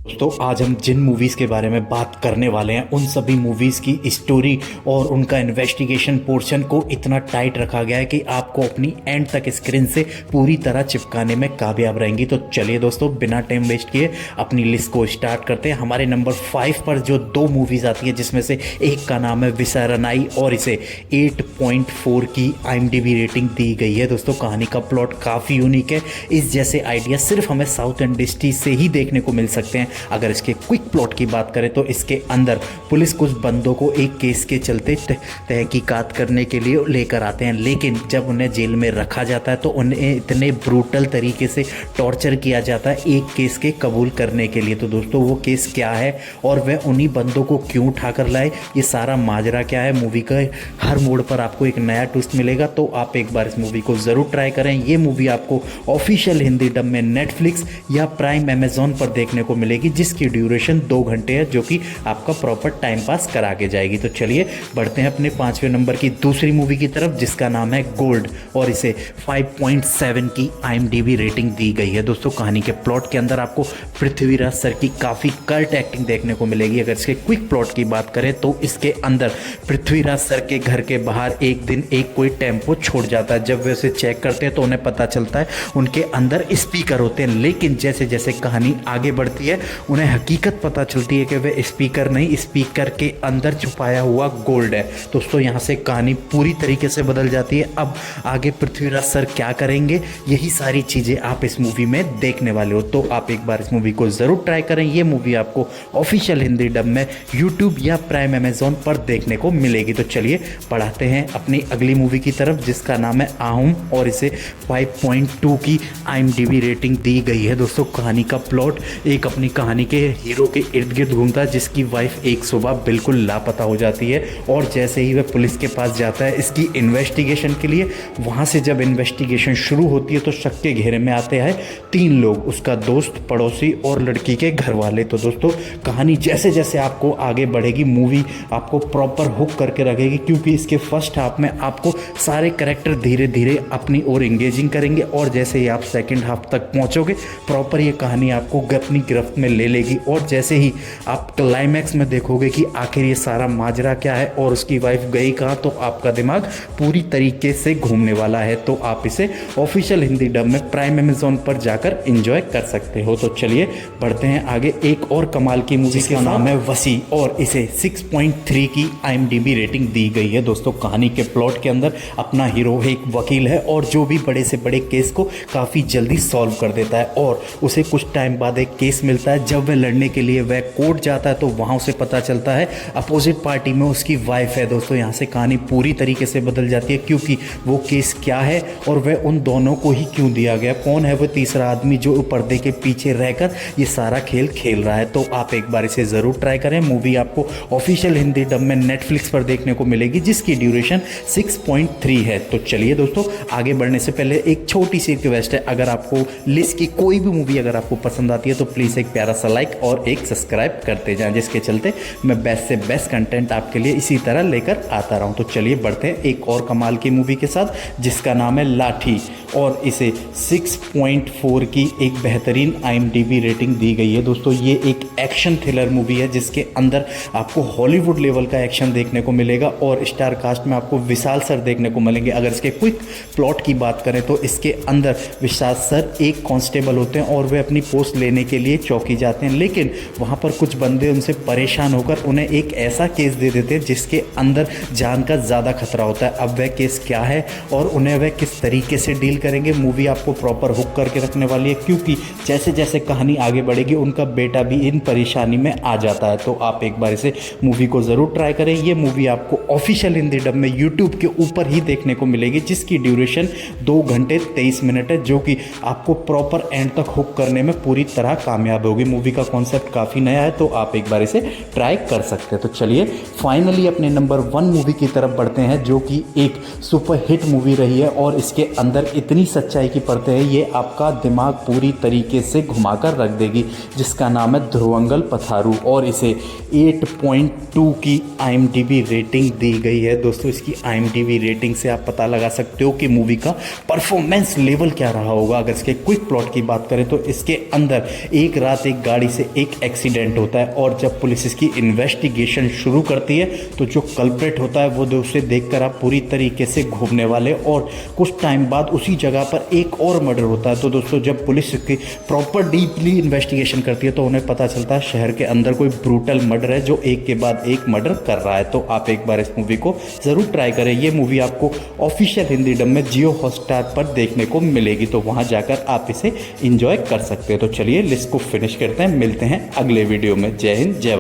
दोस्तों आज हम जिन मूवीज़ के बारे में बात करने वाले हैं उन सभी मूवीज़ की स्टोरी और उनका इन्वेस्टिगेशन पोर्शन को इतना टाइट रखा गया है कि आपको अपनी एंड तक स्क्रीन से पूरी तरह चिपकाने में कामयाब रहेंगी। तो चलिए दोस्तों बिना टाइम वेस्ट किए अपनी लिस्ट को स्टार्ट करते हैं। हमारे नंबर 5 पर जो दो मूवीज़ आती है जिसमें से एक का नाम है विसारनाई और इसे 8.4 की IMDb रेटिंग दी गई है। दोस्तों कहानी का प्लॉट काफ़ी यूनिक है। इस जैसे आइडिया सिर्फ हमें साउथ इंडस्ट्री से ही देखने को मिल सकते हैं। अगर इसके क्विक प्लॉट की बात करें तो इसके अंदर पुलिस कुछ बंदों को एक केस के चलते तहकीकात करने के लिए लेकर आते हैं, लेकिन जब उन्हें जेल में रखा जाता है तो उन्हें इतने ब्रूटल तरीके से टॉर्चर किया जाता है एक केस के कबूल करने के लिए। तो दोस्तों वो केस क्या है और वह उन्हीं बंदों को क्यों उठाकर लाए, ये सारा माजरा क्या है, मूवी का हर मोड़ पर आपको एक नया ट्विस्ट मिलेगा। तो आप एक बार इस मूवी को ज़रूर ट्राई करें। ये मूवी आपको ऑफिशियल हिंदी डब में नेटफ्लिक्स या प्राइम अमेजॉन पर देखने को मिलेगी, जिसकी ड्यूरेशन 2 घंटे है, जो कि आपका प्रॉपर टाइम पास करा के जाएगी। तो चलिए बढ़ते हैं अपने 5वें नंबर की दूसरी मूवी की तरफ जिसका नाम है गोल्ड और इसे 5.7 की IMDb रेटिंग दी गई है। दोस्तों कहानी के प्लॉट के अंदर आपको पृथ्वीराज सर की काफ़ी कल्ट एक्टिंग देखने को मिलेगी। अगर इसके क्विक प्लॉट की बात करें तो इसके अंदर पृथ्वीराज सर के घर के बाहर एक दिन एक कोई टेम्पो छोड़ जाता है। जब वे उसे चेक करते हैं तो उन्हें पता चलता है उनके अंदर स्पीकर होते हैं, लेकिन जैसे जैसे कहानी आगे बढ़ती है उन्हें हकीकत पता चलती है कि वह स्पीकर नहीं, स्पीकर के अंदर छुपाया हुआ गोल्ड है। दोस्तों यहाँ से कहानी पूरी तरीके से बदल जाती है। अब आगे पृथ्वीराज सर क्या करेंगे, यही सारी चीज़ें आप इस मूवी में देखने वाले हो। तो आप एक बार इस मूवी को ज़रूर ट्राई करें। ये मूवी आपको ऑफिशियल हिंदी डब में यूट्यूब या प्राइम अमेजॉन पर देखने को मिलेगी। तो चलिए बढ़ाते हैं अपनी अगली मूवी की तरफ जिसका नाम है आहूम और इसे 5.2 की IMDb रेटिंग दी गई है। दोस्तों कहानी का प्लॉट एक अपनी कहानी के हीरो के इर्द गिर्द घूमता है जिसकी वाइफ एक सुबह बिल्कुल लापता हो जाती है और जैसे ही वह पुलिस के पास जाता है इसकी इन्वेस्टिगेशन के लिए, वहाँ से जब इन्वेस्टिगेशन शुरू होती है तो शक के घेरे में आते हैं 3 लोग, उसका दोस्त, पड़ोसी और लड़की के घर वाले। तो दोस्तों कहानी जैसे जैसे आपको आगे बढ़ेगी मूवी आपको प्रॉपर हुक करके रखेगी, क्योंकि इसके फर्स्ट हाफ में आपको सारे कैरेक्टर धीरे धीरे अपनी ओर इंगेजिंग करेंगे और जैसे ही आप सेकेंड हाफ तक पहुँचोगे प्रॉपर ये कहानी आपको अपनी गिरफ्त में ले लेगी और जैसे ही आप क्लाइमैक्स में देखोगे कि आखिर ये सारा माजरा क्या है और उसकी वाइफ गई कहाँ, तो आपका दिमाग पूरी तरीके से घूमने वाला है। तो आप इसे ऑफिशियल हिंदी डब में प्राइम अमेजॉन पर जाकर एंजॉय कर सकते हो। तो चलिए बढ़ते हैं आगे एक और कमाल की मूवी का नाम है वसी और इसे 6.3 की IMDb रेटिंग दी गई है। दोस्तों कहानी के प्लॉट के अंदर अपना हीरो एक वकील है और जो भी बड़े से बड़े केस को काफ़ी जल्दी सॉल्व कर देता है और उसे कुछ टाइम बाद एक केस मिलता है। जब वह लड़ने के लिए वह कोर्ट जाता है तो वहाँ उसे पता चलता है अपोजिट पार्टी में उसकी वाइफ है। दोस्तों यहाँ से कहानी पूरी तरीके से बदल जाती है, क्योंकि वो केस क्या है और वह उन दोनों को ही क्यों दिया गया, कौन है वो तीसरा आदमी जो पर्दे के पीछे रहकर ये सारा खेल खेल रहा है। तो आप एक बार इसे ज़रूर ट्राई करें। मूवी आपको ऑफिशियल हिंदी डब में नेटफ्लिक्स पर देखने को मिलेगी जिसकी ड्यूरेशन 6.3 है। तो चलिए दोस्तों आगे बढ़ने से पहले एक छोटी सी रिक्वेस्ट है, अगर आपको लिस्ट की कोई भी मूवी अगर आपको पसंद आती है तो प्लीज़ एक प्यारा सा लाइक और एक सब्सक्राइब करते जाएं, जिसके चलते मैं बेस्ट से बेस्ट कंटेंट आपके लिए इसी तरह लेकर आता रहा हूं। तो चलिए बढ़ते हैं एक और कमाल की मूवी के साथ जिसका नाम है लाठी और इसे 6.4 की एक बेहतरीन IMDb रेटिंग दी गई है। दोस्तों ये एक एक्शन थ्रिलर मूवी है जिसके अंदर आपको हॉलीवुड लेवल का एक्शन देखने को मिलेगा और स्टार कास्ट में आपको विशाल सर देखने को मिलेंगे। अगर इसके क्विक प्लॉट की बात करें तो इसके अंदर विशाल सर एक कांस्टेबल होते हैं और वे अपनी पोस्ट लेने के लिए चौकी जाते हैं, लेकिन वहाँ पर कुछ बंदे उनसे परेशान होकर उन्हें एक ऐसा केस दे देते हैं जिसके अंदर जान का ज़्यादा खतरा होता है। अब वह केस क्या है और उन्हें वह किस तरीके से डील करेंगे, मूवी आपको प्रॉपर हुक करके रखने वाली है, क्योंकि जैसे जैसे कहानी आगे बढ़ेगी उनका बेटा भी इन परेशानी में आ जाता है। तो आप एक बार इसे मूवी को ज़रूर ट्राई करें। ये मूवी आपको ऑफिशियल हिंदी डब में यूट्यूब के ऊपर ही देखने को मिलेगी जिसकी ड्यूरेशन 2 घंटे 23 मिनट है, जो कि आपको प्रॉपर एंड तक हुक करने में पूरी तरह कामयाब होगी। मूवी का कॉन्सेप्ट काफ़ी नया है तो आप एक बार इसे ट्राई कर सकते हैं। तो चलिए फाइनली अपने नंबर 1 मूवी की तरफ बढ़ते हैं जो कि एक सुपर हिट मूवी रही है और इसके अंदर इतनी सच्चाई की परतें हैं ये आपका दिमाग पूरी तरीके से घुमाकर रख देगी, जिसका नाम है ध्रुवंगल पथारू और इसे 8.2 की IMDb रेटिंग दी गई है। दोस्तों इसकी IMDb रेटिंग से आप पता लगा सकते हो कि मूवी का परफॉर्मेंस लेवल क्या रहा होगा। अगर इसके क्विक प्लॉट की बात करें तो इसके अंदर एक रात एक गाड़ी से एक एक्सीडेंट होता है और जब पुलिस इसकी इन्वेस्टिगेशन शुरू करती है तो जो कल्प्रेट होता है वो उसे देखकर आप पूरी तरीके से घूमने वाले। और कुछ टाइम बाद उसी जगह पर एक और मर्डर होता है। तो दोस्तों जब पुलिस इसकी प्रॉपर डीपली इन्वेस्टिगेशन करती है तो उन्हें पता चलता है शहर के अंदर कोई ब्रूटल मर्डर है जो एक के बाद एक मर्डर कर रहा है। तो आप एक बार इस मूवी को ज़रूर ट्राई करें। ये मूवी आपको ऑफिशियल हिंदी डब में जियो हॉटस्टार पर देखने को मिलेगी, तो वहाँ जाकर आप इसे इंजॉय कर सकते हैं। तो चलिए लिस्ट को फिनिश करते हैं, मिलते हैं अगले वीडियो में। जय हिंद, जय